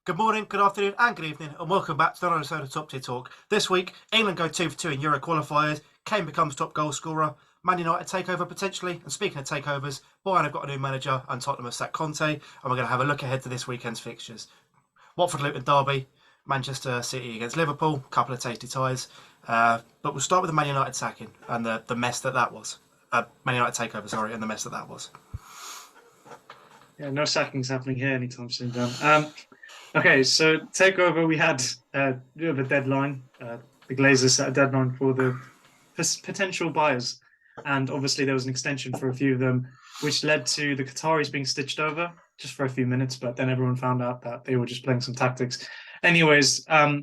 Good morning, good afternoon, and good evening, and welcome back to the Soda Top Tier Talk. This week, England go 2 for 2 in Euro qualifiers. Kane becomes top goal scorer. Man United takeover potentially. And speaking of takeovers, Bayern have got a new manager, and Tottenham have sacked Conte. And we're going to have a look ahead to this weekend's fixtures. Watford Luton derby, Manchester City against Liverpool, couple of tasty ties. But we'll start with the Man United sacking and the mess that was. Man United takeover, sorry, and the mess that was. Yeah, no sackings happening here anytime soon, Dan. Okay, so takeover, we had a bit of a deadline. The Glazers set a deadline for the potential buyers, and obviously there was an extension for a few of them, which led to the Qataris being stitched over just for a few minutes. But then everyone found out that they were just playing some tactics. Anyways, for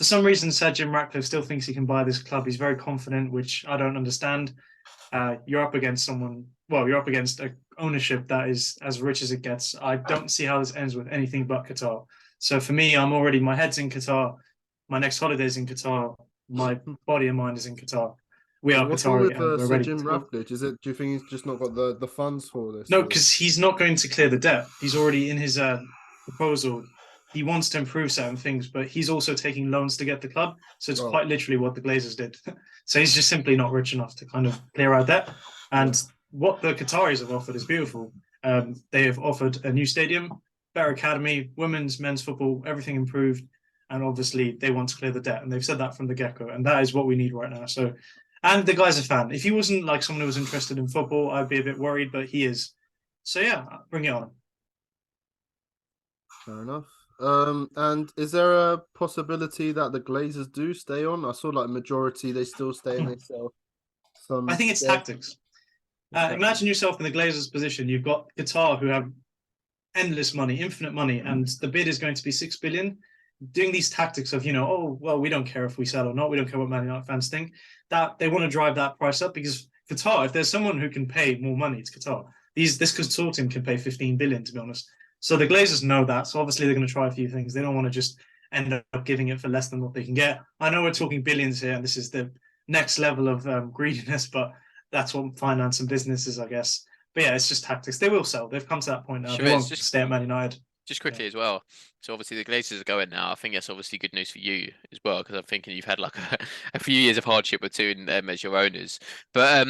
some reason, Sir Jim Ratcliffe still thinks he can buy this club. He's very confident, which I don't understand. You're up against someone. Well, you're up against a ownership that is as rich as it gets. I don't see how this ends with anything but Qatar. So for me, my head's in Qatar. My next holiday's in Qatar. My body and mind is in Qatar. We are What's wrong Qatari with and we're Sir ready. Jim Ratcliffe? Do you think he's just not got the funds for this? No, because he's not going to clear the debt. He's already in his proposal. He wants to improve certain things, but he's also taking loans to get the club. So it's quite literally what the Glazers did. So he's just simply not rich enough to kind of clear out debt. And what the Qataris have offered is beautiful. They have offered a new stadium, better academy, women's, men's football, everything improved. And obviously they want to clear the debt. And they've said that from the get-go. And that is what we need right now. So, and the guy's a fan. If he wasn't like someone who was interested in football, I'd be a bit worried, but he is. So yeah, bring it on. Fair enough. And is there a possibility that the Glazers do stay on? I saw like majority they still stay and they sell some. I think it's tactics. Imagine yourself in the Glazers' position. You've got Qatar, who have endless money, infinite money, and the bid is going to be 6 billion. Doing these tactics of, oh, well, we don't care if we sell or not. We don't care what Man United fans think. That they want to drive that price up because Qatar, if there's someone who can pay more money, it's Qatar. This consortium can pay 15 billion, to be honest. So the Glazers know that. So obviously they're going to try a few things. They don't want to just end up giving it for less than what they can get. I know we're talking billions here, and this is the next level of greediness, but that's what finance and business is, I guess. But yeah, it's just tactics. They will sell. They've come to that point now. They won't stay at Man United. Just quickly as well. So obviously the Glazers are going now. I think that's obviously good news for you as well, because I'm thinking you've had like a few years of hardship with two as your owners. But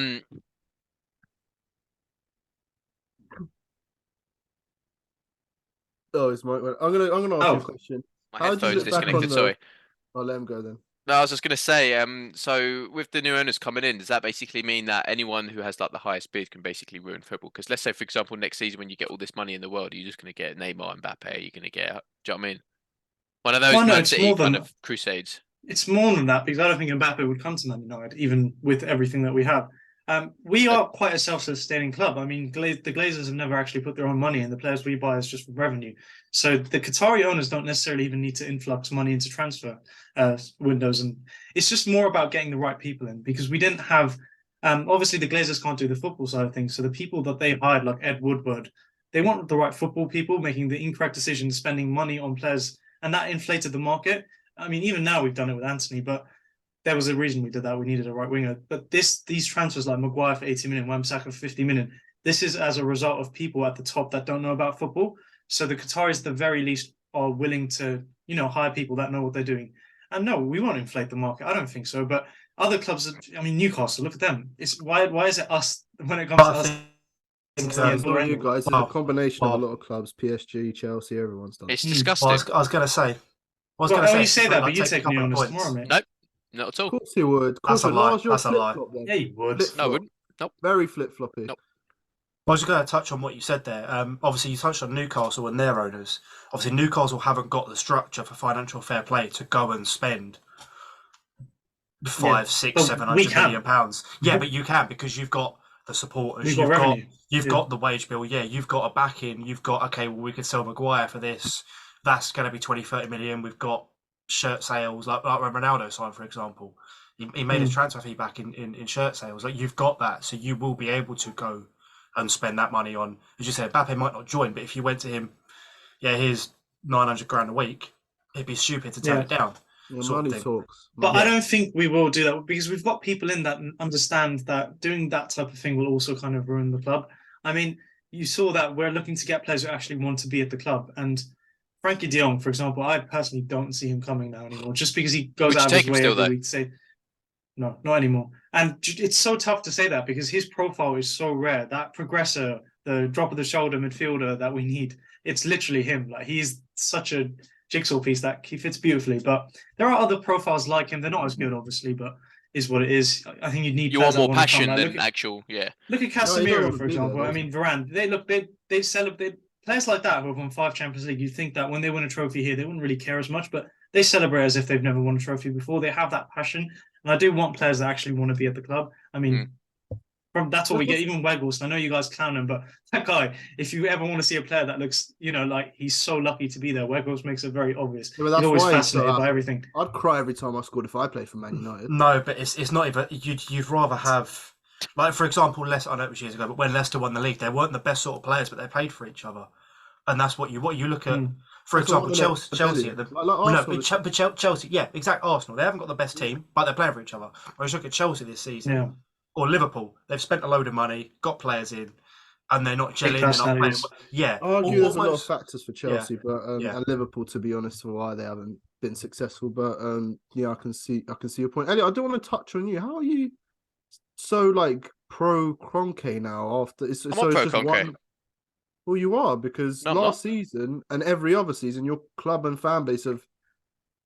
Oh, it's Mike. I'm gonna ask you a question. My headphones disconnected. Sorry. I'll let him go then. No, I was just going to say, so with the new owners coming in, does that basically mean that anyone who has like the highest bid can basically ruin football? Because let's say, for example, next season when you get all this money in the world, you're just going to get Neymar, Mbappe, you're going to get, do you know what I mean? One of those Man City kind of crusades. It's more than that because I don't think Mbappe would come to Man United, even with everything that we have. We are quite a self-sustaining club. I mean, the Glazers have never actually put their own money in. The players we buy is just from revenue. So the Qatari owners don't necessarily even need to influx money into transfer windows. And it's just more about getting the right people in because we didn't have, obviously the Glazers can't do the football side of things. So the people that they hired, like Ed Woodward, they want the right football people making the incorrect decisions, spending money on players, and that inflated the market. I mean, even now we've done it with Anthony, but there was a reason we did that. We needed a right winger. But these transfers like Maguire for 80 million, Wan-Bissaka for 50 million, this is as a result of people at the top that don't know about football. So the Qataris, at the very least, are willing to, hire people that know what they're doing. And no, we won't inflate the market. I don't think so. But other clubs, I mean, Newcastle, look at them. It's why is it us when it comes to us? You guys, it's a combination of a lot of clubs, PSG, Chelsea, everyone's done. It's disgusting. Well, I was going to say. You say that, but you take me on tomorrow, mate. Nope. Not at all. Of course he would. That's a lie. That's a lie. Yeah, you would. No, I wouldn't. Nope. Very flip-floppy. Nope. I was just going to touch on what you said there. Obviously, you touched on Newcastle and their owners. Obviously, Newcastle haven't got the structure for financial fair play to go and spend 700 million pounds. Yeah, but you can because you've got the supporters. You've got the wage bill. Yeah, you've got a backing. You've got, okay, well, we could sell Maguire for this. That's going to be 20, 30 million. We've got shirt sales, like when Ronaldo signed, for example. He made his transfer fee back in shirt sales. Like, you've got that, so you will be able to go and spend that money on, as you said, Mbappe might not join, but if you went to him, here's 900 grand a week, it'd be stupid to turn it down. Yeah, money talks. But I don't think we will do that because we've got people in that understand that doing that type of thing will also kind of ruin the club. I mean, you saw that we're looking to get players who actually want to be at the club. And Frankie De Jong, for example, I personally don't see him coming now anymore, just because he goes Would you out of his take him way still, every though? week to say, no, not anymore. And it's so tough to say that because his profile is so rare. That progressor, the drop of the shoulder midfielder that we need, it's literally him. Like, he's such a jigsaw piece that he fits beautifully. But there are other profiles like him. They're not as good, obviously, but is what it is. I think you need You players want that more want to come. passion Like, than actual, yeah. look at No, he don't Casemiro, want to for be there, example. I does he? mean, Varane. They celebrate players like that who have won 5 Champions League. You think that when they win a trophy here, they wouldn't really care as much, but they celebrate as if they've never won a trophy before. They have that passion, and I do want players that actually want to be at the club. I mean, that's what we get. Even Weghorst. I know you guys clown him, but that guy. If you ever want to see a player that looks, like he's so lucky to be there, Weghorst makes it very obvious. Yeah, but that's he's always why he's so fascinated by happy. everything. I'd cry every time I scored if I played for Man United. No, but it's not even. You'd rather have, like, for example, Leicester. I know it was years ago, but when Leicester won the league, they weren't the best sort of players, but they played for each other, and that's what you look at. For That's example, what Chelsea at the like well, no, Arsenal. but Chelsea, yeah, exact Arsenal. They haven't got the best team, but they're playing for each other. Whereas look at Chelsea this season, Yeah, or Liverpool, they've spent a load of money, got players in, and they're not big gelling. They're not playing. personalities. Yeah, I argue there's a lot of almost. factors for Yeah, Chelsea, but yeah. and Liverpool, to be honest, for why they haven't been successful. But yeah, I can see your point. Elliot, I do want to touch on you. How are you so like pro Kroenke now? After I'm so not it's pro just Kroenke. one. Well, you are, because No, I'm not. last season and every other season, your club and fan base have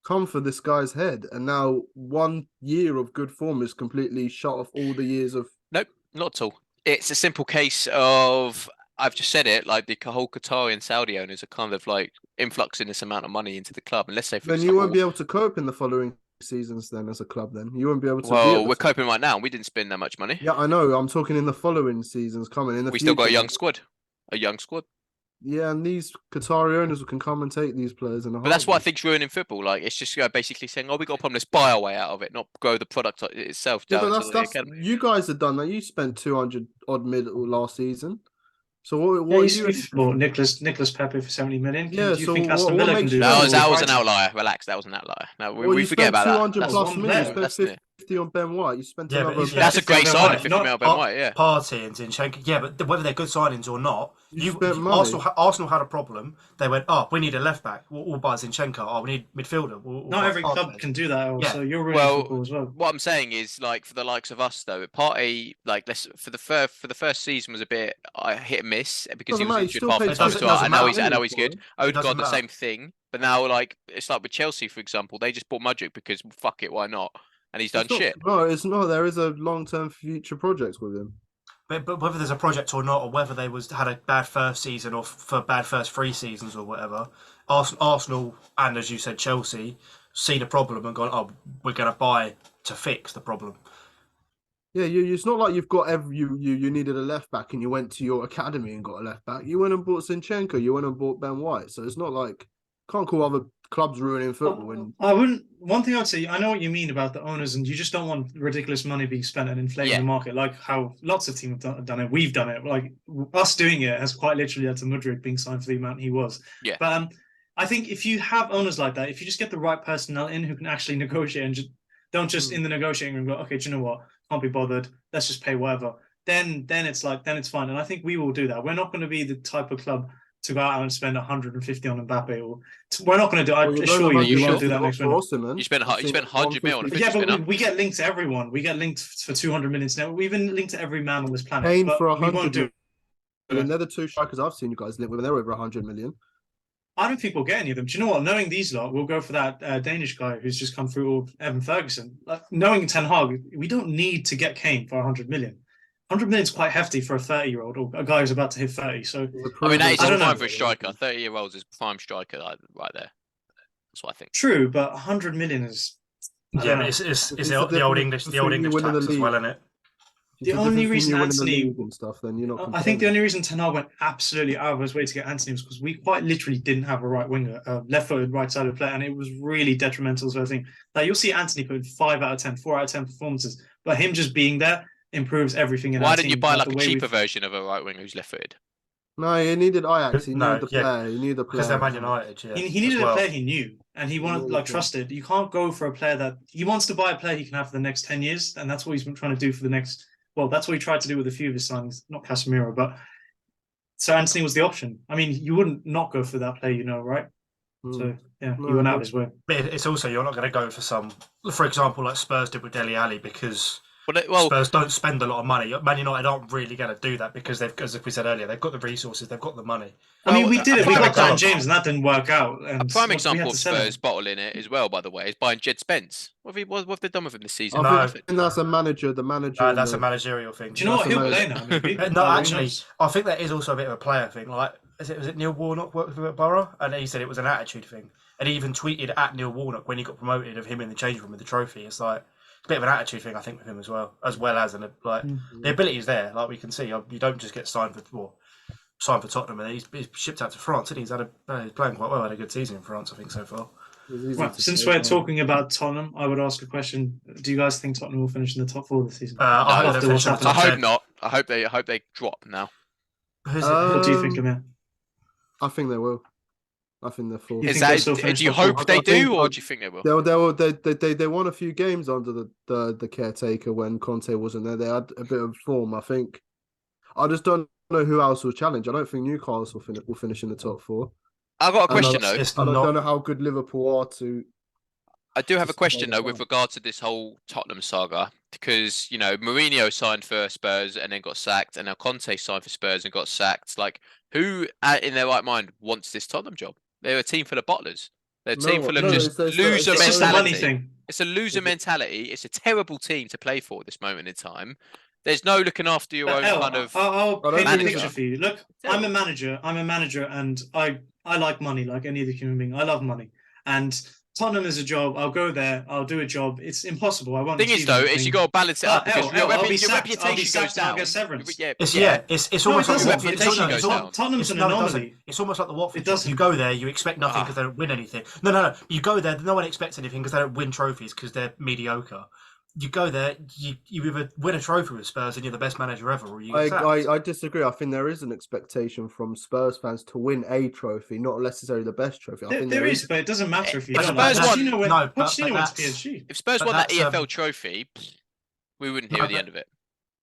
come for this guy's head, and now 1 year of good form is completely shut off all the years of. Nope, not at all. It's a simple case of, I've just said it, like the whole Qatari and Saudi owners are kind of like influxing this amount of money into the club. And let's say, for Then you example, won't be able to cope in the following seasons. Then, as a club, then you won't be able to be at well, the we're top. coping right now, and we didn't spend that much money. Yeah, I know. I'm talking in the following seasons coming in the We future. still got a young squad. Yeah, and these Qatari owners can come and take these players in a But that's what I heartbeat. think's ruining football. Like, it's just basically saying, "Oh, we got a problem. Let's buy our way out of it, not grow the product itself Yeah, down but to the that's academy." you guys have done that. You spent 200 odd mil last season. So what Yeah, are you? you've bought Nicholas Pepe for 70 million. Yeah, Do you so think Aston what Villa can makes do you that? sure? That was an Brighton? outlier. Relax, that was an outlier. No, Well, we you forget spent about that. 200 That's plus one million. You player. spent 50 on Ben White. You spent Yeah, but another. yeah, That's a great 50 on Ben signing, White, 50 mil on Ben White. Yeah. Partey and Zinchenko. Yeah, but whether they're good signings or not, You spent money. Arsenal had a problem. They went, oh, we need a left back. We'll buy Zinchenko. Oh, we need midfielder. We'll Not buy every club Partey. can do that. Yeah. So you're ruining Well, football as well. what I'm saying is, like, for the likes of us, though, Partey, like, for the first season was a bit hit and miss because he Doesn't was matter. You injured still halfway paid through as 50 well, doesn't and now matter. he's good. Odegaard, the matter. same thing, but now, like, it's like with Chelsea, for example, they just bought Mudryk because fuck it, why not? And he's done shit. No, it's not. There is a long-term future project with him. But whether there's a project or not, or whether they had a bad first season or for bad first 3 seasons or whatever, Arsenal and, as you said, Chelsea seen a problem and gone, oh, we're going to buy to fix the problem. Yeah, it's not like you've got you needed a left back and you went to your academy and got a left back. You went and bought Zinchenko. You went and bought Ben White. So it's not like can't call other clubs ruining football. And I wouldn't. One thing I'd say, I know what you mean about the owners, and you just don't want ridiculous money being spent and inflating the market, like how lots of teams have done it. We've done it. Like us doing it has quite literally led to Mudryk being signed for the amount he was. Yeah. But I think if you have owners like that, if you just get the right personnel in who can actually negotiate and don't just in the negotiating room go, okay, do you know what? Can't be bothered. Let's just pay whatever. Then it's fine. And I think we will do that. We're not going to be the type of club to go out and spend 150 on Mbappe. We're not going to do. I assure you, we won't do that next window. You spent 100 mil on a Yeah, but we get linked to everyone. We get linked for 200 million. Now we've been linked to every man on this planet. Kane but for we won't 100 do. million. They're the two strikers I've seen you guys link with. They're over 100 million. I don't think we'll get any of them. Do you know what? Knowing these lot, we'll go for that Danish guy who's just come through, or Evan Ferguson. Like, knowing Ten Hag, we don't need to get Kane for 100 million. 100 million is quite hefty for a 30-year-old or a guy who's about to hit 30. So I mean, that is prime prime for a striker. 30-year-olds is prime striker right there. That's what I think. True, but 100 million is. Yeah, but it's the old English tax as well, isn't it? The only reason Anthony and stuff, then you're not. I think the only reason Ten Hag went absolutely out of his way to get Anthony was because we quite literally didn't have a right winger, left-footed, right-sided player, and it was really detrimental to everything. Like you'll see Anthony put 5 out of 10, 4 out of 10 performances, but him just being there improves everything. Why didn't you buy like a cheaper version of a right winger who's left-footed? No, he needed Ajax. He needed the player. He needed the player because they're Man United. Yeah, he needed a player he knew, and he wanted trusted. You can't go for a player that he wants to buy a player he can have for the next 10 years, and that's what he's been trying to do for the next. Well, that's what he tried to do with a few of his signings, not Casemiro, but so Anthony was the option. I mean, you wouldn't not go for that player, right? So yeah, he went out his way. But it's also, you're not going to go for example, like Spurs did with Dele Alli, because Well, Spurs don't spend a lot of money. Man United aren't really going to do that because as we said earlier, they've got the resources, they've got the money. I mean, we did it. We got Dan example- James, and that didn't work out. And a prime we example had of to sell him. Spurs bottling it as well, by the way, is buying Jed Spence. What have they done with him this season? I think that's a manager. The manager. That's a managerial thing. Do you know what? He'll play now, maybe. No, actually, I think that is also a bit of a player thing. Like, was it Neil Warnock worked with at Borough? And he said it was an attitude thing. And he even tweeted at Neil Warnock when he got promoted of him in the change room with the trophy. It's like a bit of an attitude thing, I think, with him as well as the ability is there. Like we can see, you don't just get signed for Tottenham, and he's shipped out to France. And he's playing quite well. Had a good season in France, I think, so far. Right, since we're talking about Tottenham, I would ask a question. Do you guys think Tottenham will finish in the top 4 this season? I hope not. I hope they drop now. What do you think, Amir? I think they will. I think they're 4. Do you hope they do, or do you think they will? They won a few games under the caretaker when Conte wasn't there. They had a bit of form, I think. I just don't know who else will challenge. I don't think Newcastle will finish in the top 4. I got a question though. I don't know how good Liverpool are to. I do have a question though with regard to this whole Tottenham saga, because Mourinho signed for Spurs and then got sacked, and now Conte signed for Spurs and got sacked. Like, who in their right mind wants this Tottenham job? They're a team full of bottlers. They're a team full of just loser mentality. It's a money thing. It's a loser mentality. It's a terrible team to play for at this moment in time. There's no looking after your own kind of. I'll paint a picture for you. Look, I'm a manager, and I like money like any other human being. I love money, and Tottenham is a job. I'll go there. I'll do a job. It's impossible. I won't. Thing is, though, is you got to balance it up because your reputation goes down. I'll get severance. It's almost like your reputation goes down. Tottenham's an anomaly. It's almost like the Watford. You go there, you expect nothing because they don't win anything. No. You go there, no one expects anything because they don't win trophies because they're mediocre. You go there, you either win a trophy with Spurs and you're the best manager ever, or you get sacked. I disagree. I think there is an expectation from Spurs fans to win a trophy, not necessarily the best trophy. There is, but it doesn't matter if you don't. Spurs won. Went to PSG. If Spurs won that EFL trophy, we wouldn't hear the end of it.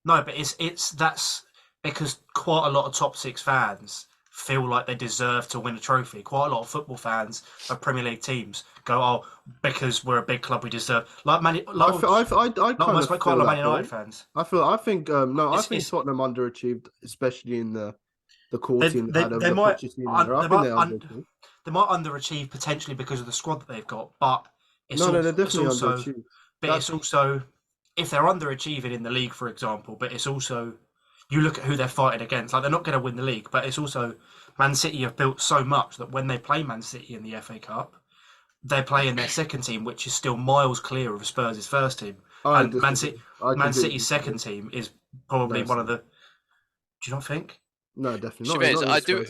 No, but that's because quite a lot of top 6 fans feel like they deserve to win a trophy. Quite a lot of football fans of Premier League teams go, because we're a big club, we deserve. Like Man, quite a lot of Man United fans. I think Tottenham underachieved, especially in the core team. They might underachieve potentially because of the squad that they've got, but they're definitely underachieved. But it's also, if they're underachieving in the league, for example, but it's also, you look at who they're fighting against. Like, they're not going to win the league, but it's also Man City have built so much that when they play Man City in the FA Cup, they're playing their second team, which is still miles clear of Spurs' first team. And Man City's second team is probably one of the. Do you not think? No, definitely not. I do.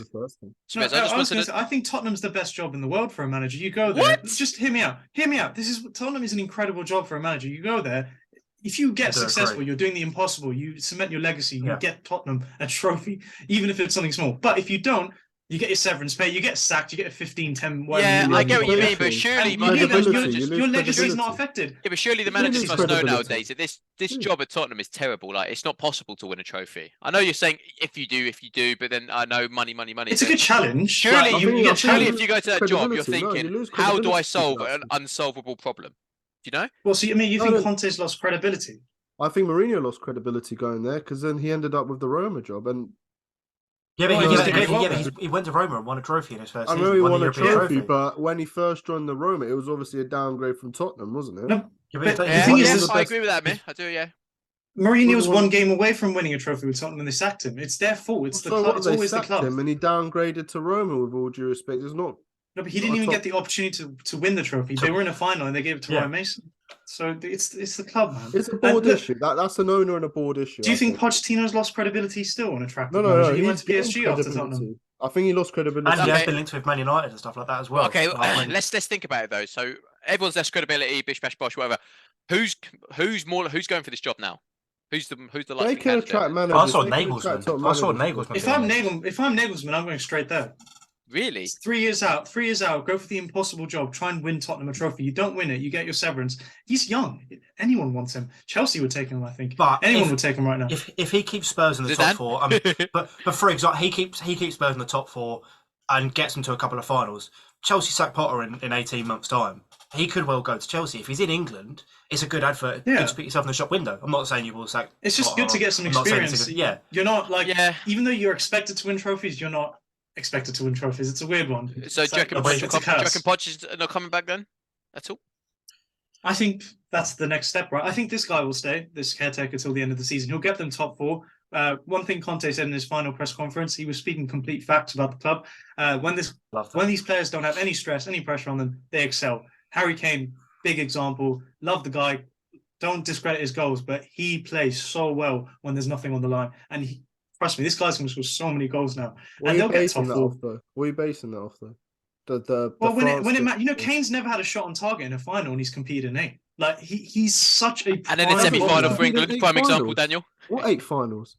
I think Tottenham's the best job in the world for a manager. You go there. What? Just hear me out. Tottenham is an incredible job for a manager. You go there. If you get successful, you're doing the impossible. You cement your legacy. You get Tottenham a trophy, even if it's something small. But if you don't, you get your severance pay. You get sacked. You get a 15-10. I get what you mean, but surely your legacy is not affected. Yeah, but surely the managers must know nowadays that this job at Tottenham is terrible. Like, it's not possible to win a trophy. I know you're saying if you do, but then I know money. It's a good challenge. Surely if you go to that job, you're thinking, how do I solve an unsolvable problem? Do you know? Well, so you think Conte's lost credibility? I think Mourinho lost credibility going there because then he ended up with the Roma job and. He went to Roma and won a trophy in his first season. I know he won a trophy, but when he first joined the Roma, it was obviously a downgrade from Tottenham, wasn't it? No, I agree with that, man. I do, yeah. Mourinho's one game away from winning a trophy with Tottenham, and they sacked him. It's their fault. It's the club. It's always the club. And he downgraded to Roma. With all due respect, there's not. No, but he didn't even get the opportunity to win the trophy. They were in a final and they gave it to Ryan Mason. So it's the club, man. It's a board issue. That's an owner and a board issue. Do you think Pochettino's lost credibility still on a track? No. He went to PSG after Tottenham. I think he lost credibility. And he has been linked with Man United and stuff like that as well. Okay, let's think about it though. So everyone's less credibility, bish bash bosh, whatever. Who's going for this job now? Who's the likely They can attract managers. I saw Nagelsmann. If I'm Nagelsmann, I'm going straight there. Really? It's 3 years out. 3 years out. Go for the impossible job. Try and win Tottenham a trophy. You don't win it, you get your severance. He's young. Anyone wants him. Chelsea would take him, I think. But anyone would take him right now. If he keeps Spurs in the top 4, but for example, he keeps Spurs in the top 4 and gets them to a couple of finals. Chelsea sack Potter in 18 months' time. He could well go to Chelsea. If he's in England, it's a good advert. Yeah. Good to put yourself in the shop window. I'm not saying you will sack. It's just Potter. good to get some I'm not saying experience. yeah. You're not like, even though you're expected to win trophies, you're not expected to win trophies. It's a weird one. So do you reckon Poch is not coming back then at all? I think that's the next step, right? I think this guy will stay, this caretaker, till the end of the season. He'll get them top 4. One thing Conte said in his final press conference, he was speaking complete facts about the club. When these players don't have any stress, any pressure on them, they excel. Harry Kane, big example. Love the guy. Don't discredit his goals, but he plays so well when there's nothing on the line. And trust me, this guy's going to score so many goals now. And they'll get top 4. What are you basing that off, though? Kane's never had a shot on target in a final, and he's competed in 8. Like he's such a. And then in semi-final for England, prime example, Daniel. What 8 finals?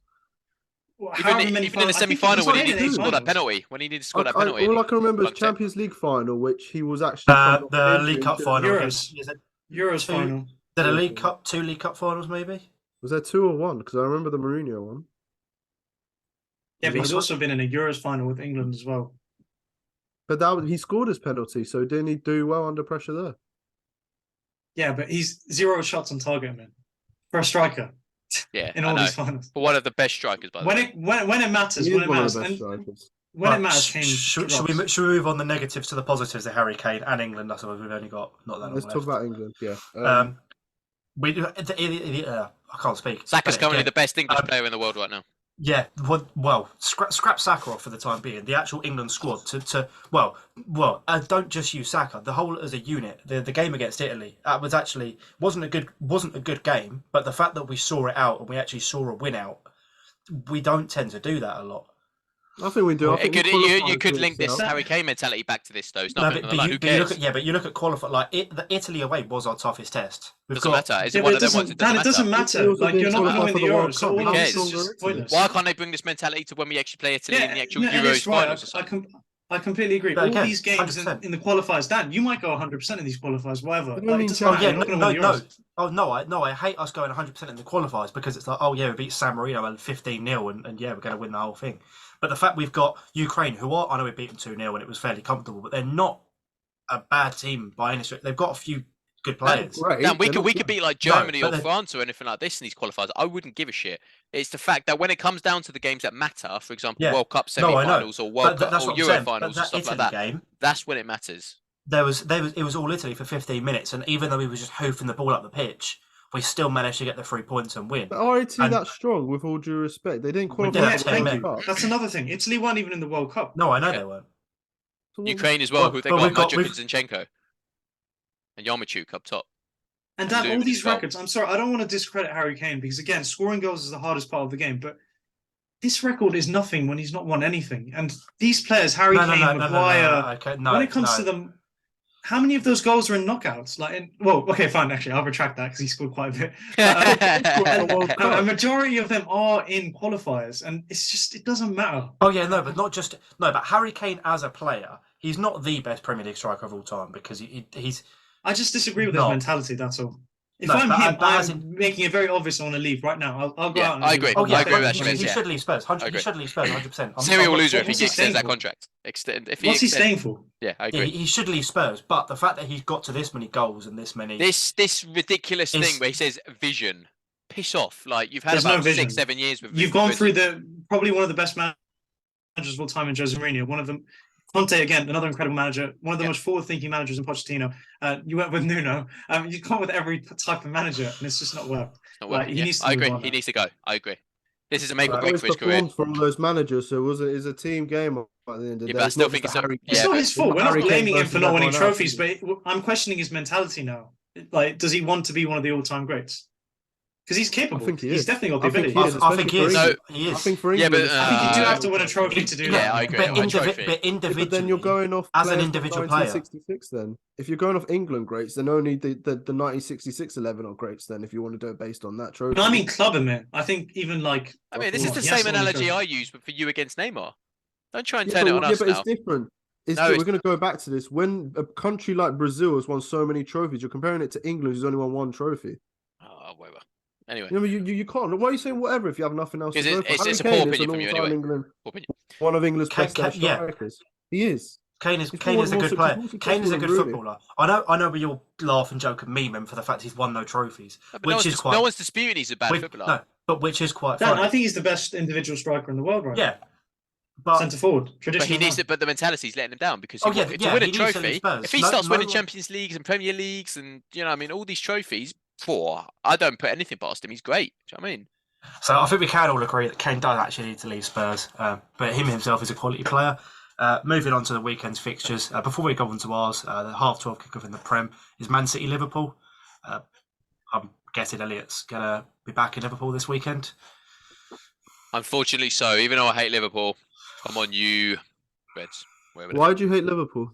Even in the semi-final when he needed to score that penalty, all I can remember is Champions League final, which he was actually the League Cup final. Euros final. Did a League Cup, 2 League Cup finals maybe? Was there 2 or 1? Because I remember the Mourinho one. Yeah, but he's also been in a Euros final with England as well. But he scored his penalty, so didn't he do well under pressure there? Yeah, but he's 0 shots on target, man, for a striker. Yeah, in all these finals. But one of the best strikers, by the way. When it matters, Should we move on the negatives to the positives of Harry Kane and England? That's what we've only got not that long left. Let's talk about England. Yeah. I can't speak. Saka's currently the best English player in the world right now. Yeah, well, scrap Saka off for the time being. The actual England squad don't just use Saka. The whole as a unit. The game against Italy wasn't a good game. But the fact that we saw it out and we actually saw a win out, we don't tend to do that a lot. I think we do. You could link this Harry Kane mentality back to this, though. It's not who cares? But you look at qualify. The Italy away was our toughest test. Doesn't matter. Is it one of them ones? It doesn't matter. Like you're not going to win the Euros. So all this is just pointless. Why can't they bring this mentality to when we actually play Italy in the actual Euros finals? I completely agree. All these games in the qualifiers, Dan, you might go 100% in these qualifiers, whatever. I hate us going 100% in the qualifiers because it's like, we beat San Marino and 15-0 and we're going to win the whole thing. But the fact we've got Ukraine, I know we beat them 2-0 and it was fairly comfortable, but they're not a bad team by any stretch. They've got a few good players. Dan, we could beat like Germany or France or anything like this in these qualifiers. I wouldn't give a shit. It's the fact that when it comes down to the games that matter, for example, World Cup semi-finals or World Cup or Euro finals and stuff like that, that's when it matters. It was all Italy for 15 minutes, and even though we were just hoofing the ball up the pitch, we still managed to get the 3 points and win. But are Italy that strong, with all due respect? They didn't qualify. That's another thing. Italy weren't even in the World Cup. No, I know they weren't. Ukraine as well, who they got Madjuk and Zinchenko. And Yarmouk up top. And Dan, all these records, I'm sorry, I don't want to discredit Harry Kane because, again, scoring goals is the hardest part of the game. But this record is nothing when he's not won anything. And these players, Harry Kane, Maguire, when it comes to them, how many of those goals are in knockouts? Fine. Actually, I'll retract that because he scored quite a bit. A majority of them are in qualifiers, and it doesn't matter. But Harry Kane as a player, he's not the best Premier League striker of all time because he's. I just disagree with his mentality. That's all. If I'm him, I'm making it very obvious I want to leave right now. I'll go out. I agree. I agree with that. He should leave Spurs. He should leave Spurs 100%. Serial loser if he extends that contract. What's he staying for? Yeah, I agree. He should leave Spurs, but the fact that he's got to this many goals and this many... This ridiculous thing where he says vision. Piss off. Like, you've had about 6-7 years with... You've gone through probably one of the best managers of all time in Jose Mourinho. One of them... Conte, again, another incredible manager, one of the most forward-thinking managers in Pochettino. You went with Nuno. You've gone with every type of manager, and it's just not worked. I agree. He needs to go. I agree. This is a make or break for his career. For all those managers, so it's a team game at the end of the day. But I still think it's not his fault. We're not blaming him for not winning trophies, but I'm questioning his mentality now. Like, does he want to be one of the all-time greats? Because he's capable. I think he is. He's definitely got the ability. I think he is. I think for England, I think you do have to win a trophy to do that. Yeah, I agree. But then you're going off as an individual player. 1966 then. If you're going off England greats, then only the 1966 11 are greats then, if you want to do it based on that trophy. No, I mean club in there. I think even like... this is the same analogy I use, but for you against Neymar. Don't try and turn it on us now. Yeah, but it's different. We're going to go back to this. When a country like Brazil has won so many trophies, you're comparing it to England, who's only won one trophy. Oh, whatever. Anyway, you can't. Why are you saying whatever if you have nothing else to go for? It's a poor opinion from you anyway. One of England's best strikers. He is. Kane is a good player. Kane is a good footballer. I know we all laugh and joke and meme him for the fact he's won no trophies, which is quite. No one's disputing he's a bad footballer. No, but which is quite funny. I think he's the best individual striker in the world right now. But centre forward, traditional. But he needs to. But the mentality's letting him down because to win a trophy, if he starts winning Champions Leagues and Premier Leagues and all these trophies, I don't put anything past him. He's great. Do you know what I mean? So I think we can all agree that Kane does actually need to leave Spurs, but him himself is a quality player. Moving on to the weekend's fixtures, before we go on to ours, the 12:30 kickoff in the Prem is Man City Liverpool. I'm guessing Elliot's gonna be back in Liverpool this weekend. Unfortunately, so even though I hate Liverpool, I'm on you, Reds. Why do you hate Liverpool?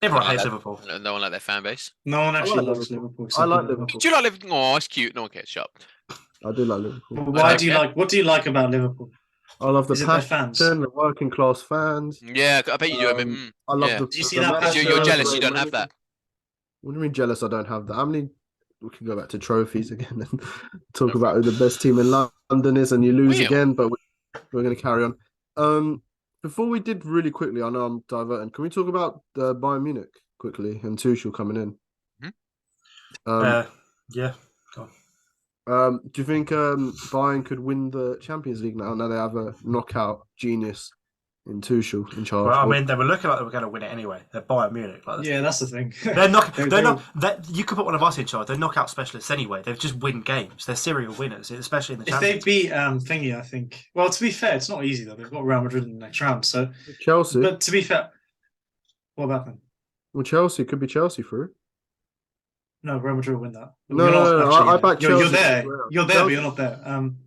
Everyone hates Liverpool. No one like their fan base. No one actually loves Liverpool. I like Liverpool. Do you like Liverpool? Oh, it's cute. No one cares. Shut up. I do like Liverpool. Why do you like? What do you like about Liverpool? I love the passion, the working class fans. Yeah, I bet you do. I love the. Do you see that passion? You're jealous. You don't have that. What do you mean jealous? I don't have that. How many? We can go back to trophies again and talk about who the best team in London is, and you lose again. But we're going to carry on. Before we did really quickly, I know I'm diverting. Can we talk about Bayern Munich quickly and Tuchel coming in? Yeah. Go on. Do you think Bayern could win the Champions League now? Now they have a knockout genius in Tuchel in charge. Well, I mean, they were looking like they were going to win it anyway. They're Bayern Munich. That's the thing. They're not. You could put one of us in charge. They're knockout specialists anyway. They just win games. They're serial winners, especially in the Champions. If they beat Thingy, I think. Well, to be fair, it's not easy though. They've got Real Madrid in the next round. So Chelsea. But to be fair, what about them? Well, Chelsea could be Chelsea through. No, Real Madrid will win that. No. I back Chelsea. You're there. You're there, but you're not there.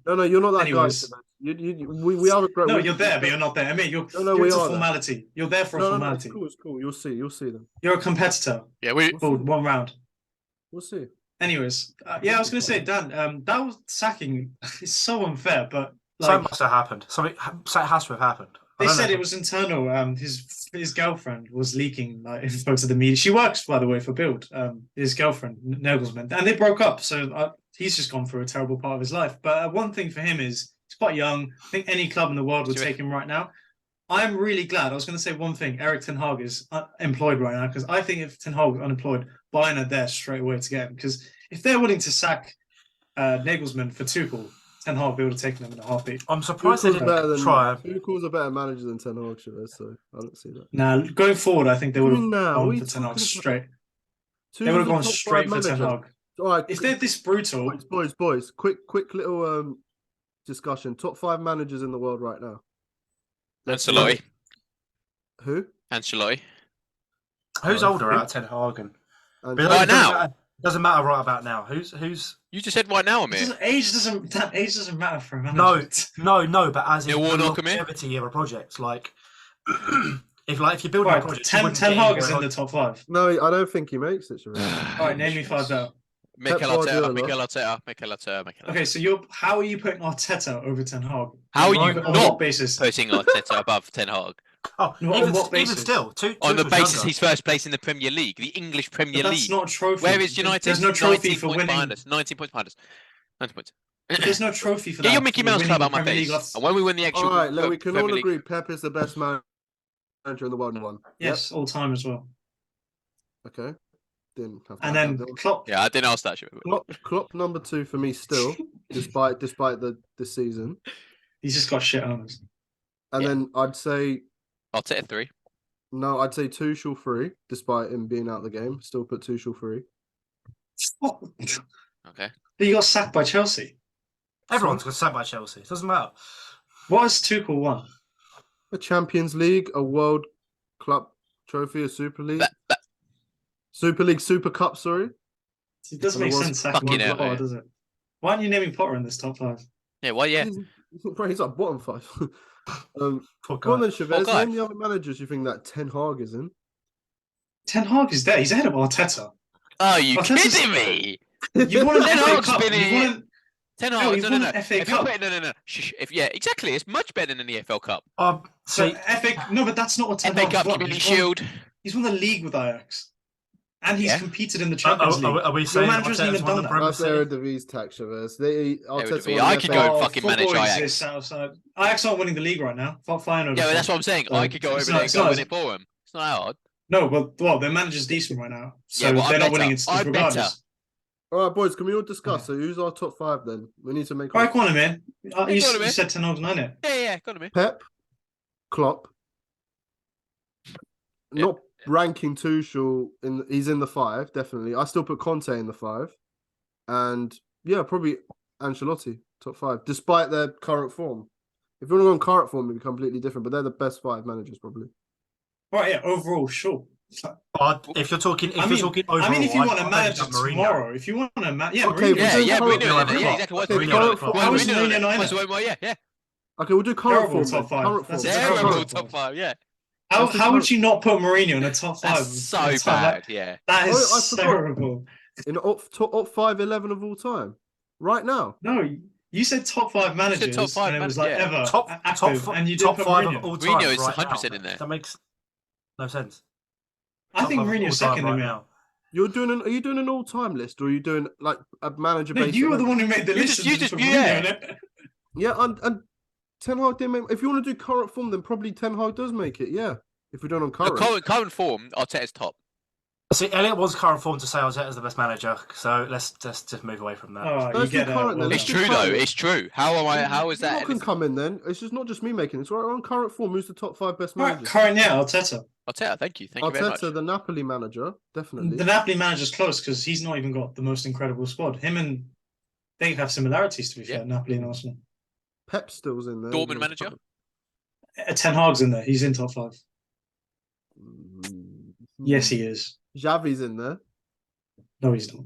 No, you're not that anyways. Guy. We have a great. No, you're there, but you're not there. I mean, you're it's a formality. There. You're there for a formality. No, it's cool. You'll see them. You're a competitor. Yeah, for one round. We'll see. Anyways, I was going to say, Dan, that was sacking is so unfair, but something must have happened. Something has to have happened. They said it was internal. His girlfriend was leaking info to the media. She works, by the way, for Bild. His girlfriend, Nagelsmann, and they broke up. So he's just gone through a terrible part of his life. But one thing for him is he's quite young. I think any club in the world would take him right now. I'm really glad. I was going to say one thing. Erik ten Hag is employed right now because I think if ten Hag was unemployed, Bayern are there straight away to get him. Because if they're willing to sack Nagelsmann for Tuchel, Ten Hag would have taken them in a heartbeat. I'm surprised they didn't try. Tuchel's a better manager than Ten Hag, so I don't see that. Now, going forward, I think they would have gone for Ten Hag straight. They would have gone straight for Ten Hag. All right, if they're this brutal, boys, quick little discussion. Top 5 managers in the world right now. Ancelotti. Who? Ancelotti. Who's older out of Ten Hag? Right now. Doesn't matter right about now. Who's? You just said right now, Amir. Age doesn't matter for a manager. No. But as in the longevity of a project, like if you're building a project, Ten Hag is in the top 5. No, I don't think he makes it. All right, name me 5 though. Mikel Arteta. Okay, so how are you putting Arteta over Ten Hag? How are you not basis? putting Arteta above Ten Hag? Oh, even still, on the basis he's first place in the Premier League, the English Premier League. That's not a trophy. Where is United? There's no trophy for winning. 19 points behind us. 90 points. There's no trophy for that. Get your Mickey Mouse club out my face. And when we win the actual, all right, we can all agree Pep is the best manager in the world. Yes, all time as well. Okay. Didn't have and then Klopp. Yeah, I didn't ask that. Klopp number 2 for me still, despite the season. He's just got shit on us. And then I'd say Arteta 3. No, I'd say Tuchel 3, despite him being out of the game. Still put Tuchel 3. Okay. But you got sacked by Chelsea. Everyone's got sacked by Chelsea. It doesn't matter. What has Tuchel won? A Champions League, a World Club Trophy, a Super League. Super League, Super Cup, sorry. It doesn't make sense sacking Potter, does it? Why aren't you naming Potter in this top 5? Yeah, why? Yeah. He's like bottom 5. Go on then, Chavez. Name the other managers you think that Ten Hag is in. Ten Hag is there. He's ahead of Arteta. Are you kidding me? You want an FA Cup? Ten Hag, no. FA Cup. No. Exactly. It's much better than the FL Cup. But that's not what Ten Hag's FA Cup, won. Community Shield. He's won the league with Ajax. And he's competed in the Champions League. Are we saying manager's even done that? That's Eredivisie tax, Chavez. I could go fucking manage Ajax. Ajax aren't winning the league right now. Feyenoord. Yeah, but that's what I'm saying. I could go over there and go win it for him. It's not that hard. No, but their manager's decent right now, so Yeah, well, they're I'm not winning better. it regardless. All right, boys, can we all discuss? So who's our top 5 then? We need to make. All right, go on, man. You go on, man. said 10 Hag's not in it. Yeah, got me. Pep, Klopp. Not ranking Tuchel he's in the 5, definitely. I still put Conte in the 5. And yeah, probably Ancelotti, top 5, despite their current form. If you want to go on current form, it'd be completely different, but they're the best 5 managers, probably. Right, yeah, overall, sure. If you're talking, overall, if you want a manager tomorrow, if you want a Okay, Mourinho. Yeah, exactly. What's Mourinho? Yeah. Okay, we'll do current form. Top 5. Current form. Terrible top 5. Yeah. How would you not put Mourinho in a top 5? That's so bad. Yeah. That is terrible. In top 5, 11 of all time, right now. No, you said top 5 managers. Top 5 and it was like ever top and you top did 5 Mourinho. of all time. Mourinho is right 100% now. in there. That makes no sense. I think Mourinho's second in now. Are you doing an all-time list, or are you doing like a manager? No, you were the one who made the list. Yeah, and Ten Hag didn't make. If you want to do current form, then probably Ten Hag does make it. Yeah, if we're doing on current. Current form, Arteta's top. See, Elliot wants current form to say Arteta's the best manager, so let's just move away from that. You get current, then. It's true though. It's true. How is that? You can come in then. It's just not just me making it. It's right on current form. Who's the top 5 best Right, managers? current, yeah, Arteta. Thank you very much. Arteta, the Napoli manager, definitely. The Napoli manager's close because he's not even got the most incredible squad. Him and they have similarities, to be fair, Napoli and Arsenal. Pep still's in there. Dortmund manager? Ten Hag's in there. He's in top 5. Yes, he is. Xavi's in there. No, he's not.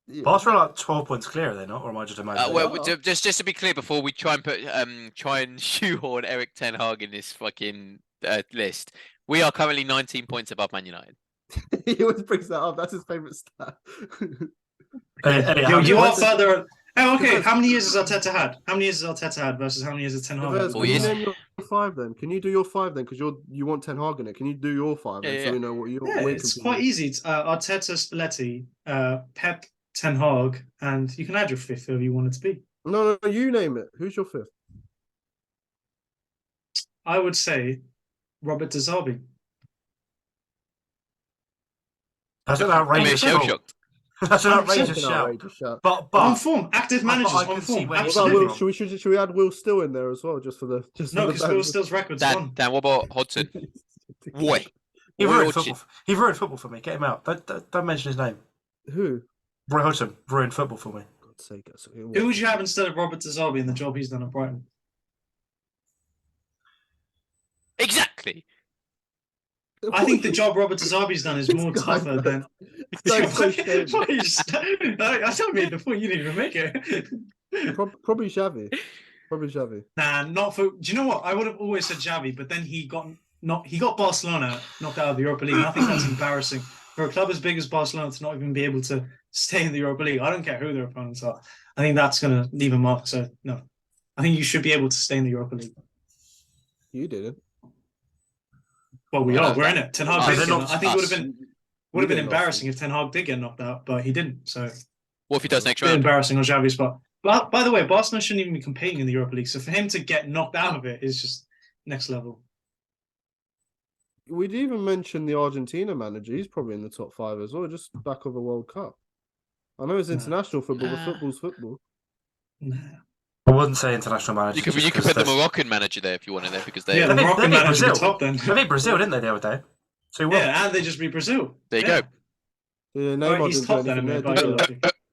Yeah. Barcelona are like 12 points clear, are they not? Or am I just imagining? Just to be clear, before we try and shoehorn Eric Ten Hag in this fucking list, we are currently 19 points above Man United. He always brings that up. That's his favourite stat. You are further. Oh, okay. How many years has Arteta had? How many years has Arteta had versus how many years has Ten Hag had? Can you name your 5 then? Can you do your 5 then? Because you want Ten Hag in it. Can you do your 5 then, so we know what you're? It's quite easy. It's Arteta, Spalletti, Pep, Ten Hag, and you can add your 5th whoever you want it to be. No, you name it. Who's your 5th? I would say Robert De Zerbi. That's an outrageous shout. That's an outrageous shout. But on form, active managers on form. Absolutely. Should we add Will Still in there as well, just for the? No, because Will Still's record's gone. Dan, what about Hodgson? Boy, he ruined football for me. Get him out. Don't mention his name. Who? Roy Hodgson ruined football for me. God's sake! Who would you have instead of Robert De Zerbi in the job he's done at Brighton? Exactly. I think the job Robert De Zerbi's done is more tougher than. I told me before you didn't even make it. Probably Xavi. Nah, not for. Do you know what? I would have always said Xavi, but then he got Barcelona knocked out of the Europa League. And I think that's embarrassing for a club as big as Barcelona to not even be able to stay in the Europa League. I don't care who their opponents are. I think that's going to leave a mark. So no, I think you should be able to stay in the Europa League. You didn't. Well, we're in it. Ten Hag I think it would have been embarrassing if Ten Hag did get knocked out, but he didn't. So, what if he does next round? Embarrassing on Xavi's spot. But by the way, Barcelona shouldn't even be competing in the Europa League. So for him to get knocked out of it is just next level. We'd even mention the Argentina manager. He's probably in the top 5 as well, just back of the World Cup. I know it's international football, but football's football. Nah. I wouldn't say international manager. You could put the Moroccan manager there if you wanted there because they the Moroccan manager at the top then. They beat Brazil, didn't they, the other day? So and they just beat Brazil. There you go. Yeah, Neymar he's top then.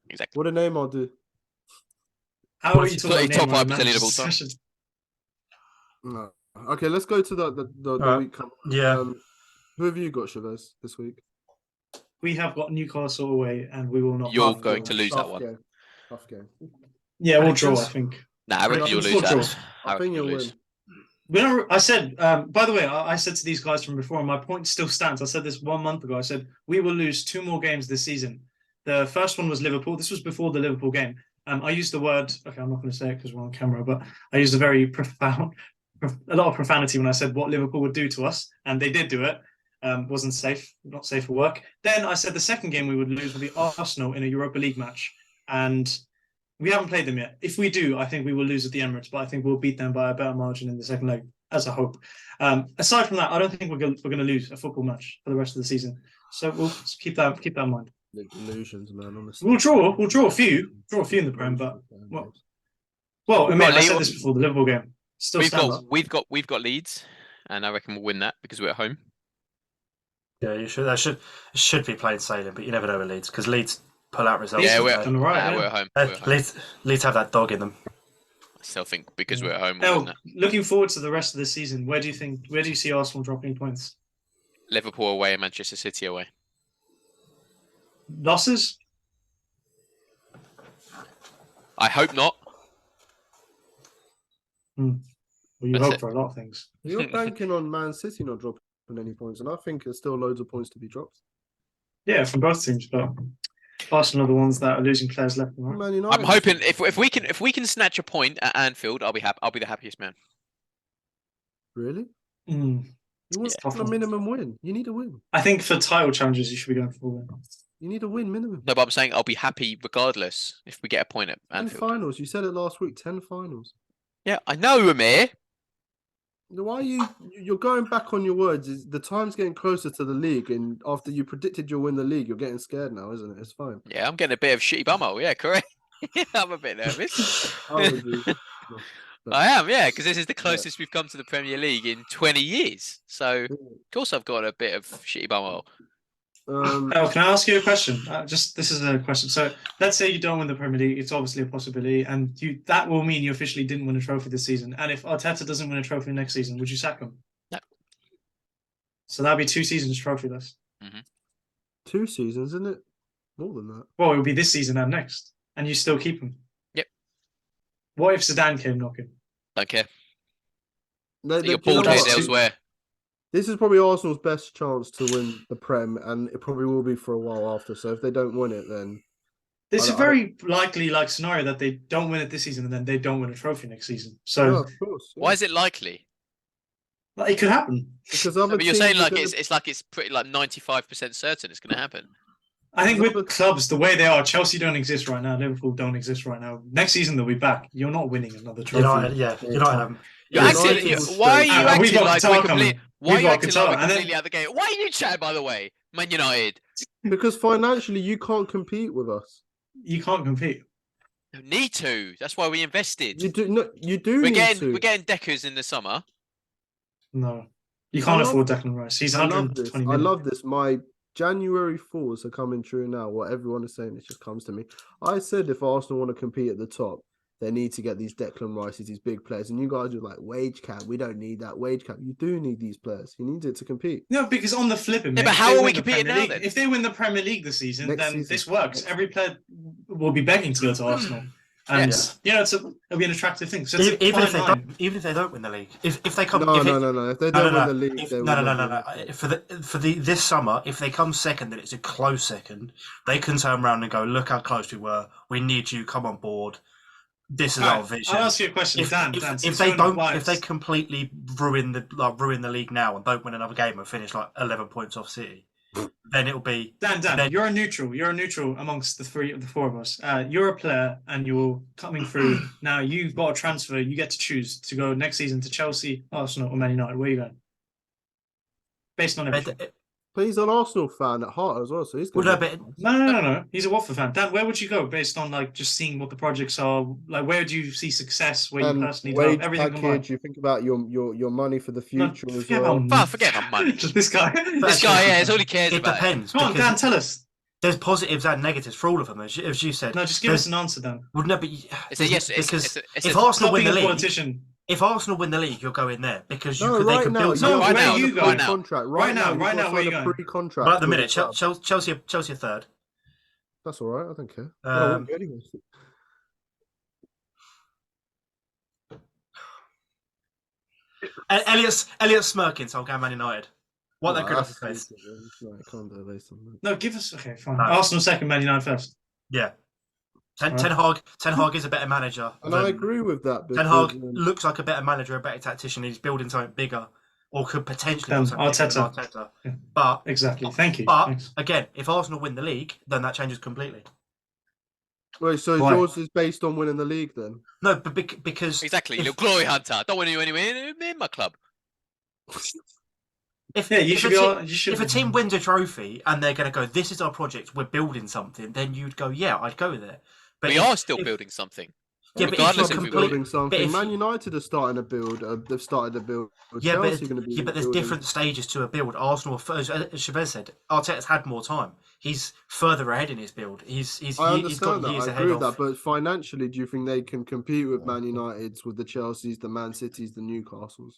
Exactly. What did Neymar do? How are you talking top 5% of all time? No. Okay, let's go to the week. Yeah. Who have you got, Chavez, this week? We have got Newcastle away, and we will not. You're going to lose that one. Tough game. Yeah, we'll draw, I think. Nah, I reckon you'll lose that. I think you'll win. I said, by the way, I said to these guys from before, and my point still stands. I said this 1 month ago. I said, we will lose 2 more games this season. The first one was Liverpool. This was before the Liverpool game. I used the word, okay, I'm not going to say it because we're on camera, but I used a lot of profanity when I said what Liverpool would do to us, and they did do it. Wasn't safe, not safe for work. Then I said the second game we would lose would be Arsenal in a Europa League match, and we haven't played them yet. If we do, I think we will lose at the Emirates, but I think we'll beat them by a better margin in the second leg. as a hope. Aside from that, I don't think we're going to lose a football match for the rest of the season. So we'll keep that in mind. Illusions, man. Honestly, We'll draw a few in the Prem, but well, I mean, I said this before the Liverpool game. Still we've got Leeds, and I reckon we'll win that because we're at home. Yeah, you should. That should be plain sailing, but you never know with Leeds because Leeds pull out results. Yeah, we're at home. Leeds have that dog in them. I still think because we're at home. We'll looking forward to the rest of the season, where do you see Arsenal dropping points? Liverpool away and Manchester City away. Losses? I hope not. Well, you hope for a lot of things. You're banking on Man City not dropping any points, and I think there's still loads of points to be dropped. Yeah, from both teams, but Arsenal are the ones that are losing players left and right. I'm hoping if we can snatch a point at Anfield, I'll be happy. I'll be the happiest man. Really? You want a minimum win. You need a win. I think for title challenges, you should be going for a win. You need a win minimum. No, but I'm saying I'll be happy regardless if we get a point at Anfield. 10 finals. You said it last week. 10 finals. Yeah, I know, Amir. Why are you're going back on your words? Is the time's getting closer to the league, and after you predicted you'll win the league, you're getting scared now, isn't it? It's fine. Yeah, I'm getting a bit of shitty bumhole. Yeah, correct. I'm a bit nervous. I am, yeah, because this is the closest we've come to the Premier League in 20 years. So, of course, I've got a bit of shitty bumhole. Can I ask you a question? This is a question. So, let's say you don't win the Premier League. It's obviously a possibility, and that will mean you officially didn't win a trophy this season. And if Arteta doesn't win a trophy next season, would you sack him? No. So that'd be 2 seasons trophyless. 2 seasons, isn't it? More than that. Well, it would be this season and next, and you still keep him. Yep. What if Zidane came knocking? Don't care. You're bored elsewhere. This is probably Arsenal's best chance to win the Prem, and it probably will be for a while after. So if they don't win it, then it's a very likely scenario that they don't win it this season and then they don't win a trophy next season. So of course, why is it likely? It could happen because but you're saying it's pretty 95% certain it's going to happen. I think with clubs the way they are, Chelsea don't exist right now. Liverpool don't exist right now. Next season they'll be back. You're not winning another trophy. Why are you acting like we're completely? Why are you acting like we're completely out of the game? Why are you chatting, by the way, Man United? Because financially you can't compete with us. You can't compete. You need to. That's why we invested. You do. No, you do. We're getting Deckers in the summer. No, you can't afford Declan Rice. He's 120 million. I love this. My January thoughts are coming true now. What everyone is saying, it just comes to me. I said if Arsenal want to compete at the top, they need to get these Declan Rices, these big players. And you guys are like, wage cap. We don't need that wage cap. You do need these players. You need it to compete. No, because on the flip, but how are we competing now then? If they win the Premier League this season, this works. Every player will be begging to go to Arsenal. And it'll be an attractive thing. So even if they don't win the league, if they come, no. If they don't win the league, For this summer, if they come second, then it's a close second. They can turn around and go, "Look how close we were. We need you. Come on board. This is our vision." I'll ask you a question, Dan. If they completely ruin the league now and don't win another game and finish 11 points off City, then it'll be Dan. You're a neutral. You're a neutral amongst the four of us. You're a player, and you're coming through. Now you've got a transfer. You get to choose to go next season to Chelsea, Arsenal, or Man United. Where are you going? Based on everything. But he's an Arsenal fan at heart as well, so he's No. He's a Watford fan. Dan, where would you go based on just seeing what the projects are? Where do you see success? Where you personally wage go? Everything package. You think about your money for the future as well. Forget about money. This guy. It's all he cares about. It depends. Come on, Dan, tell us. There's positives and negatives for all of them, as you said. No, just give us an answer, Dan. Well, no, but if Arsenal win the league. If Arsenal win the league, you'll go in there because they can build. Right now, Right now, where you going? Pre-contract. But at the minute, Chelsea are third. That's all right. I don't care. Elliot's smirking, so I'll go Man United. What that could off his face. No, give us. Okay, fine. Arsenal second, Man United first. Yeah. Ten Hag is a better manager. And I agree with that. Ten Hag looks like a better manager, a better tactician. He's building something bigger, or could potentially do something bigger than Arteta. Yeah. But, exactly. But, Arsenal win the league, then that changes completely. But, Thank you. But again, if Arsenal win the league, then that changes completely. Wait, so Why? yours is based on winning the league then? No, but because Exactly, little glory hunter. Don't want you anywhere in my club. if you should if a team wins a trophy and they're going to go, this is our project, we're building something, then you'd go, yeah, I'd go there. But we are still building something. Yeah, regardless but if if we you're building something. if Man you- United are starting to build. They've started to build. Yeah, Chelsea going to be. but there's building. different stages to a build. Arsenal, as Chavez said, Arteta's had more time. He's further ahead in his build. He's I got understand that. years I ahead agree with of. that. But financially, do you think they can compete with Man United's, with the Chelseas, the Man Cities, the Newcastles?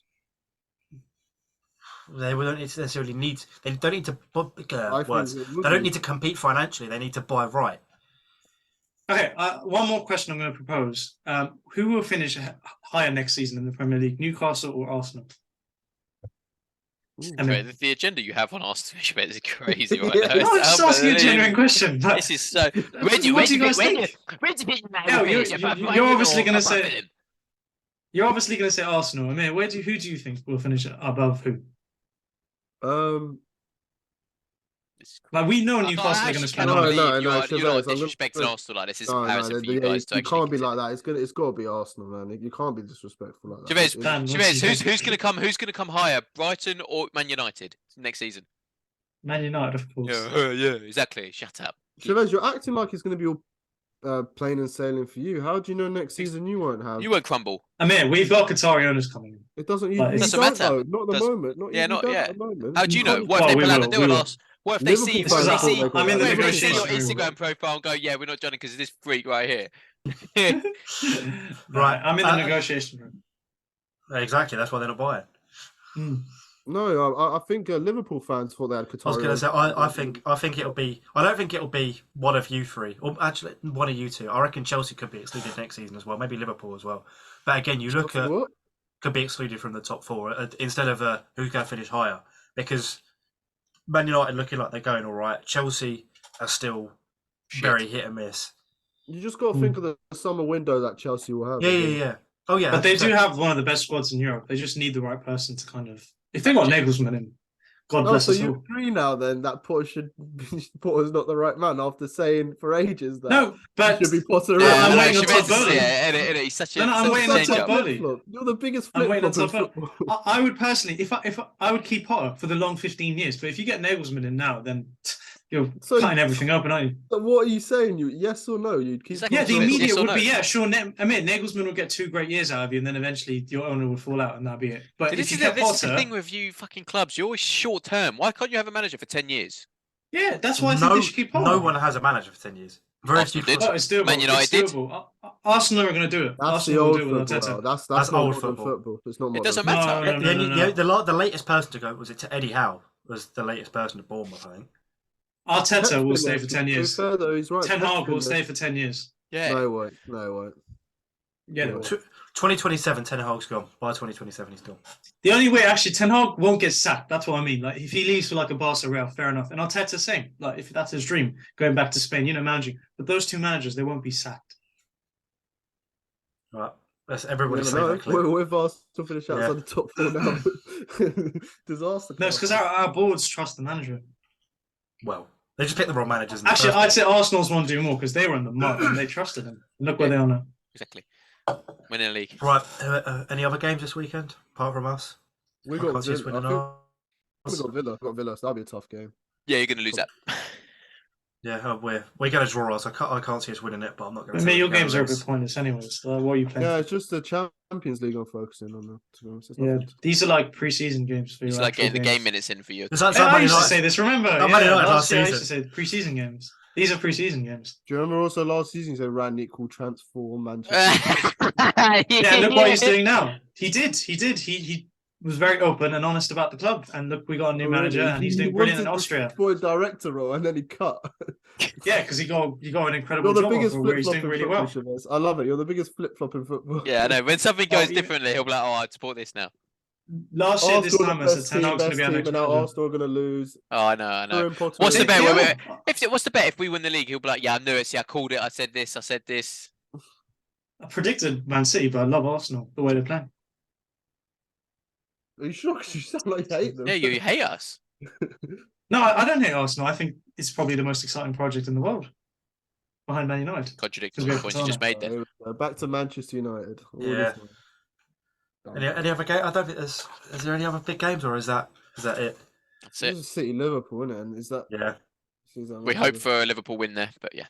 They don't necessarily need. They don't need to. words. They don't need to compete financially. They need to buy right. Okay, one more question I'm going to propose. Who will finish higher next season in the Premier League, Newcastle or Arsenal? The agenda you have on Arsenal is crazy right now. No, I'm just asking a genuine question. This is so. What do you guys think? You're obviously going to say. You're obviously going to say Arsenal. Amir, who do you think will finish above who? Like we know Newcastle are going to spend. No. You're not disrespecting Arsenal like this. Is embarrassing for you guys to actually. You can't be like that. It's got to be Arsenal, man. You can't be disrespectful like that. Chavez, who's going to come higher, Brighton or Man United next season? Man United, of course. Yeah, exactly. Shut up. Chavez, you're acting like it's going to be all plain and sailing for you. How do you know next season you won't have? You won't crumble. Amir, we've got Qatari owners coming in. It doesn't. It doesn't matter. Not at the moment. Not yet. At the moment. How do you know? What if they pull out the deal on us? What if they see? I'm in the negotiation your room. Instagram profile and go, yeah, we're not joining because of this freak right here. Right, I'm in the negotiation room. Exactly, that's why they're not buying. No, I think Liverpool fans thought they had Qatar. I was going to say, I think it'll be. I don't think it'll be one of you three, or actually one of you two. I reckon Chelsea could be excluded next season as well. Maybe Liverpool as well. But again, you look at could be excluded from the top four instead of who's going to finish higher, because Man United looking like they're going all right. Chelsea are still very hit and miss. You just got to think of the summer window that Chelsea will have. Yeah. Oh yeah, but they do have one of the best squads in Europe. They just need the right person to kind of. If they got Nagelsmann in, God bless us all. So you agree now then that Potter's not the right man after saying for ages that no, but should be Potter. I'm waiting on Todd Bowley. He's such a. I'm waiting on Todd Bowley. You're the biggest. I'm waiting on Todd Bowley. I would personally, if I would keep Potter for the long 15 years, but if you get Nagelsmann in now, then you're cutting everything up, aren't you? So what are you saying? You yes or no? You'd keep. Yeah, the immediate would be sure. Nagelsmann will get 2 great years out of you, and then eventually your owner will fall out, and that'll be it. But this is the thing with you fucking clubs. You're always short term. Why can't you have a manager for 10 years? Yeah, that's why I think they should keep Potter. No one has a manager for 10 years. Arsenal did. It's doable. Man United did. Arsenal are going to do it. That's Arsenal the old football. That's old football. It's not. It doesn't matter. The latest person to go was it to Eddie Howe was the latest person to Bournemouth, I think. Arteta will stay for 10 years. Though, he's right. Ten Hag will stay for 10 years. Yeah. No way. Yeah. 2027, Ten Hag's gone. By 2027, he's gone. The only way, actually, Ten Hag won't get sacked. That's what I mean. Like, if he leaves for like a Barca Real, fair enough. And Arteta same. Like, if that's his dream, going back to Spain, managing. But those two managers, they won't be sacked. Right. Let's everybody say that. We've asked to finish outside the top 4 now. Disaster. No, it's because our boards trust the manager. Well, they just picked the wrong managers. Actually, I'd say Arsenal's want to do more because they were in the mud and they trusted him. Look where they are now. Exactly. Winning a league. Right. Any other games this weekend apart from us? We got Villa. Got Villa. So that'll be a tough game. Yeah, you're going to lose that. Yeah, we're going to draw us. I can't see us winning it, but I'm not going to. I mean, your games are a bit pointless anyway. So what are you playing? Yeah, it's just the Champions League I'm focusing on. Yeah, these are like pre-season games for you. It's like getting the game minutes in for you. I used to say this. Remember? Last season. I used to say pre-season games. These are pre-season games. Do you remember also last season he said Rangnick will transform Manchester? Yeah, look what he's doing now. He did. He was very open and honest about the club. And look, we got a new manager and he's doing brilliant in Austria. For a director role and then he cut. Yeah, because he got an incredible job where he's doing really well. I love it. You're the biggest flip-flop in football. Yeah, I know. When something goes differently, he'll be like, I'd support this now. Last year, this time, I said Ten Hag's going to be our next now Arsenal are going to lose. Oh, I know. What's the bet? What's the bet? If we win the league, he'll be like, yeah, I knew it. See, I called it. I said this. I predicted Man City, but I love Arsenal, the way they're playing. Are you sure? Because you sound like you hate them. Yeah, you hate us. No, I don't hate Arsenal. I think it's probably the most exciting project in the world. behind Man United. Contradicting the point you just made then. Back to Manchester United. Yeah. Any other game? I don't think is there any other big games, or is that it? That's it. It's City Liverpool, isn't it? And is that? Yeah. We hope for a Liverpool win there, but yeah.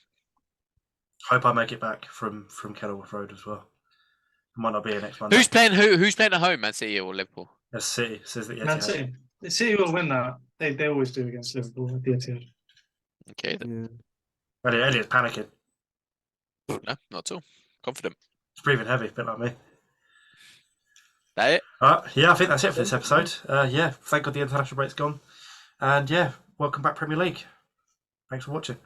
Hope I make it back from Kenilworth Road as well. Might not be here next Monday. Who's playing who? Who's playing at home? Man City or Liverpool? That's City. It says that Man City. City will win that. They always do against Liverpool at the Etihad. Okay. Then. Yeah. Elliot's panicking. No, not at all. Confident. He's breathing heavy, a bit like me. That it? Yeah, I think that's it for this episode. Yeah, thank God the international break's gone. And yeah, welcome back Premier League. Thanks for watching.